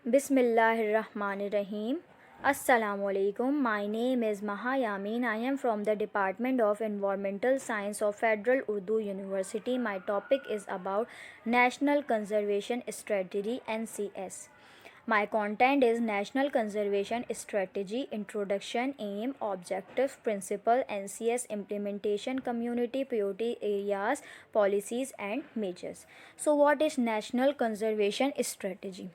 Bismillahirrahmanirrahim. Assalamualaikum. My name is Maha Yamin. I am from the Department of Environmental Science of Federal Urdu University. My topic is about National Conservation Strategy (NCS). My content is National Conservation Strategy, Introduction, Aim, Objective, Principle, NCS Implementation, Community Priority Areas, Policies and Measures. So what is National Conservation Strategy?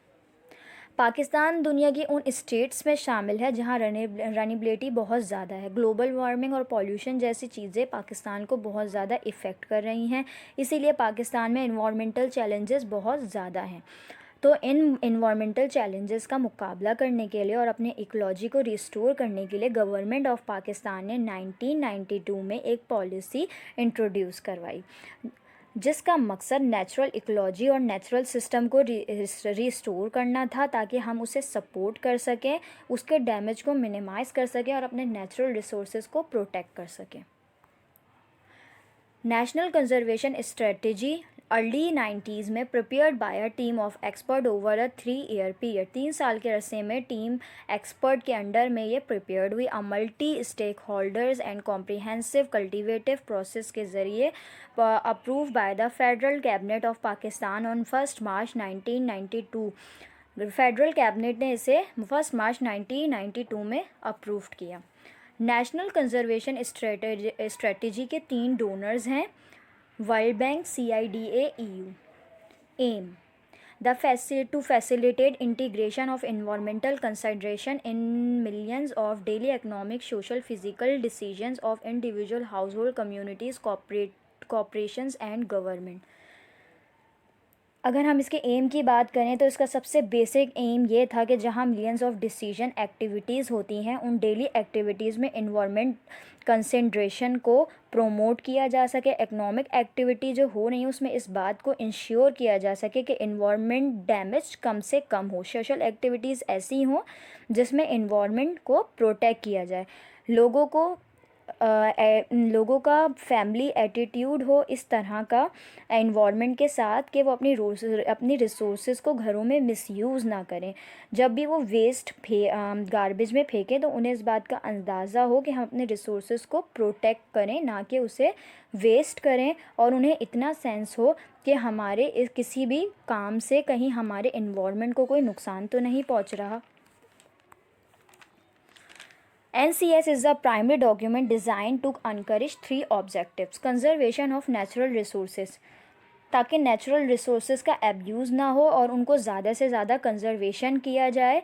Pakistan दुनिया की उन states में शामिल है जहां रनिबिलिटी बहुत ज़्यादा है। ग्लोबल वार्मिंग और पॉल्यूशन जैसी चीज़ें पाकिस्तान को बहुत ज़्यादा इफ़ेक्ट कर रही हैं, इसीलिए पाकिस्तान में इन्वायरमेंटल चैलेंजेस बहुत ज़्यादा हैं। तो इन इन्वायरमेंटल चैलेंजेस का मुकाबला करने के लिए और अपने इकोलॉजी को रिस्टोर करने के लिए गवर्नमेंट ऑफ पाकिस्तान ने 1992 में एक पॉलिसी इंट्रोड्यूस करवाई, जिसका मकसद नेचुरल इकोलॉजी और नेचुरल सिस्टम को रिस्टोर करना था, ताकि हम उसे सपोर्ट कर सकें, उसके डैमेज को मिनिमाइज़ कर सकें और अपने नेचुरल रिसोर्सेज को प्रोटेक्ट कर सकें। National conservation strategy early 90s में prepared by a team of expert over a 3-year period. 3 साल के अरसे में टीम एक्सपर्ट के अंडर में ये प्रिपेयर्ड हुई। Multi stake holders and comprehensive consultative process के ज़रिए approve by the federal cabinet of Pakistan on 1 March 1992। Federal cabinet ने इसे 1 मार्च 1992 में अप्रूव किया। नेशनल कंजर्वेशन स्ट्रेटजी के 3 डोनर्स हैं: World Bank, CIDA, EU। Aim to facilitate integration of environmental consideration in millions of daily economic, social, physical decisions of individual, household, communities, corporations and government। अगर हम इसके M की बात करें तो इसका सबसे बेसिक एम ये था कि जहां मिलियंस ऑफ डिसीजन एक्टिविटीज़ होती हैं, उन डेली एक्टिविटीज़ में इन्वायरमेंट कंसंट्रेशन को प्रोमोट किया जा सके। इकोनॉमिक एक्टिविटी जो हो रही है उसमें इस बात को इंश्योर किया जा सके कि इन्वायरमेंट डैमेज कम से कम हो। सोशल एक्टिविटीज़ ऐसी हों जिसमें इन्वायरमेंट को प्रोटेक्ट किया जाए, लोगों का फैमिली एटीट्यूड हो इस तरह का एनवायरनमेंट के साथ कि वो अपनी रिसोर्सेज को घरों में मिसयूज़ ना करें। जब भी वो वेस्ट गार्बेज में फेंकें तो उन्हें इस बात का अंदाज़ा हो कि हम अपने रिसोर्सेज को प्रोटेक्ट करें, ना कि उसे वेस्ट करें, और उन्हें इतना सेंस हो कि हमारे किसी भी काम से कहीं हमारे एनवायरनमेंट को कोई नुकसान तो नहीं पहुंच रहा। NCS is the primary document designed to encourage 3 objectives: conservation of natural resources, ताकि नेचुरल रिसोर्सेज का एब्यूज़ ना हो और उनको ज़्यादा से ज़्यादा कंजर्वेशन किया जाए।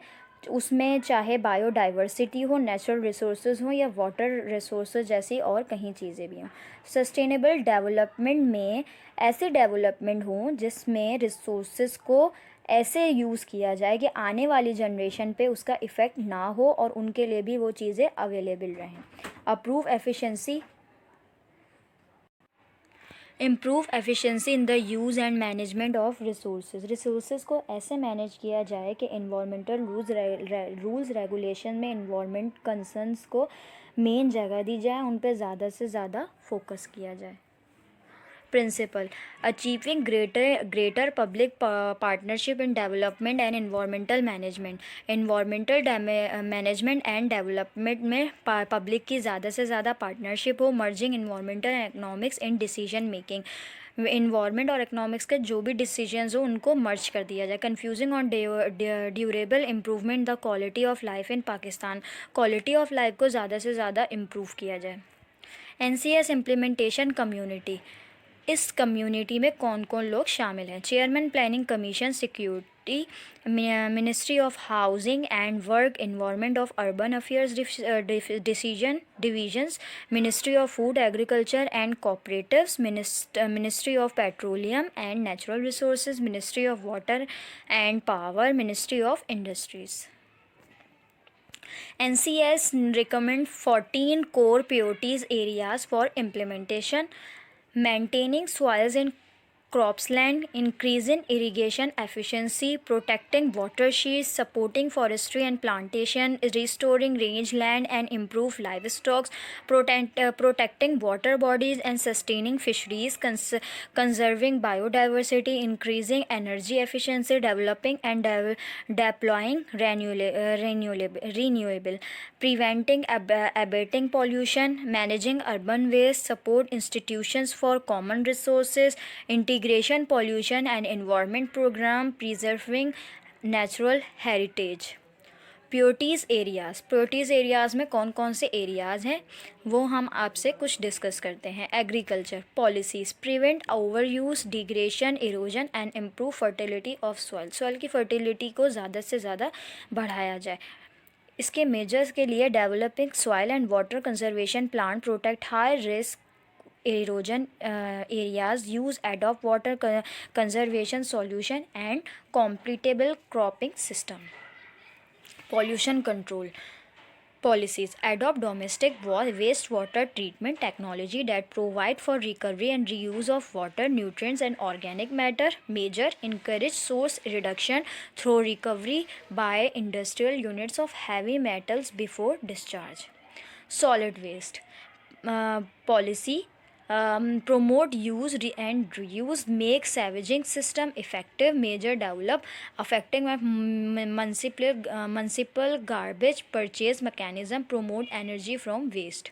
उसमें चाहे बायोडाइवर्सिटी हो, नेचुरल रिसोर्सेज हो या वाटर रिसोर्सेज जैसी और कहीं चीज़ें भी हों। सस्टेनेबल डेवलपमेंट में ऐसे डेवलपमेंट हों जिसमें रिसोर्सेज को ऐसे यूज़ किया जाए कि आने वाली जनरेशन पे उसका इफ़ेक्ट ना हो और उनके लिए भी वो चीज़ें अवेलेबल रहें। Improve efficiency in the use and management of resources को ऐसे मैनेज किया जाए कि इन्वायरमेंटल रूल्स रेगुलेशन में इन्वायरमेंट कंसर्न्स को मेन जगह दी जाए, उन पे ज़्यादा से ज़्यादा फोकस किया जाए। Principle: achieving greater public partnership in development and environmental management। environmental management and development में पब्लिक की ज़्यादा से ज़्यादा पार्टनरशिप हो। Merging environmental and economics in decision making. Environment और इकोनॉमिक्स के जो भी डिसीजंस हो उनको मर्ज कर दिया जाए। Confusing on durable improvement the quality of life in Pakistan. Quality of life को ज़्यादा से ज़्यादा इम्प्रूव किया जाए। NCS implementation community. इस कम्युनिटी में कौन कौन लोग शामिल हैं? Chairman planning commission, security, ministry of housing and work, environment of urban affairs divisions, ministry of food, agriculture and cooperatives, ministry of petroleum and natural resources, ministry of water and power, ministry of industries. NCS recommend 14 core priorities areas for implementation: maintaining soils in cropsland, increase in irrigation efficiency, protecting watersheds, supporting forestry and plantation, restoring rangeland and improve livestock, protecting water bodies and sustaining fisheries, conserving biodiversity, increasing energy efficiency, developing and deploying renewable, preventing abating pollution, managing urban waste, support institutions for common resources, integration pollution and environment program, preserving natural heritage. Priorities areas में कौन कौन से areas हैं वो हम आपसे कुछ discuss करते हैं. Agriculture policies, prevent over use, degradation, erosion and improve fertility of soil की फर्टिलिटी को ज़्यादा से ज़्यादा बढ़ाया जाए. इसके मेजर्स के लिए developing soil and water conservation plan, protect high risk erosion areas, use adopt water conservation solution and compatible cropping system. Pollution control policies, adopt domestic wastewater treatment technology that provide for recovery and reuse of water, nutrients and organic matter. Major, encourage source reduction through recovery by industrial units of heavy metals before discharge. Solid waste policy, promote use and reuse, make savaging system effective. Major, develop affecting municipal garbage purchase mechanism, promote energy from waste.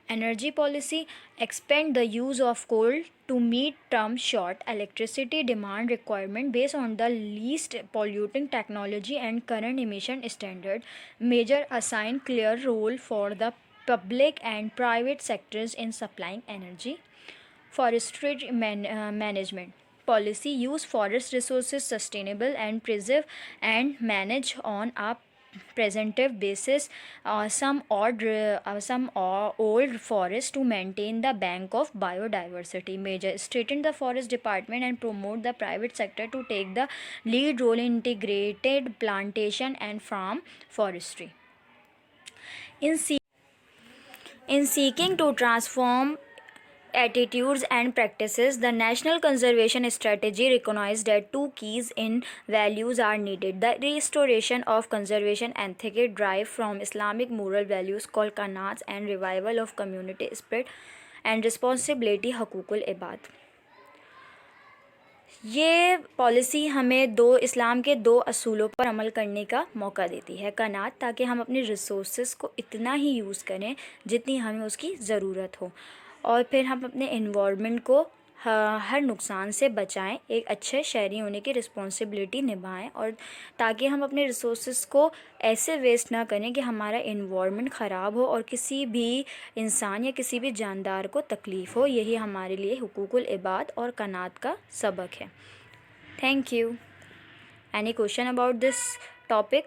Energy policy, expand the use of coal to meet term short electricity demand requirement based on the least polluting technology and current emission standard. Major, assign clear role for the public and private sectors in supplying energy. Forestry management policy, use forest resources sustainable and preserve and manage on a preventive basis some old forests to maintain the bank of biodiversity. Major, strengthen the forest department and promote the private sector to take the lead role in integrated plantation and farm forestry. In seeking to transform attitudes and practices, the National Conservation Strategy recognized that two keys in values are needed: the restoration of conservation ethic derived from Islamic moral values called qanaats and revival of community spirit and responsibility हकूकुल इबाद. ये policy हमें इस्लाम के दो असूलों पर अमल करने का मौका देती है. कनात, ताकि हम अपने रिसोर्सेज को इतना ही यूज़ करें जितनी हमें उसकी ज़रूरत हो, और फिर हम अपने एनवायरनमेंट को हर नुकसान से बचाएं, एक अच्छे शहरी होने की रिस्पॉन्सिबिलिटी निभाएं, और ताकि हम अपने रिसोर्सेज को ऐसे वेस्ट ना करें कि हमारा एनवायरनमेंट ख़राब हो और किसी भी इंसान या किसी भी जानदार को तकलीफ़ हो. यही हमारे लिए हुकूकुल इबाद और कनात का सबक है. Thank you. Any question about this topic?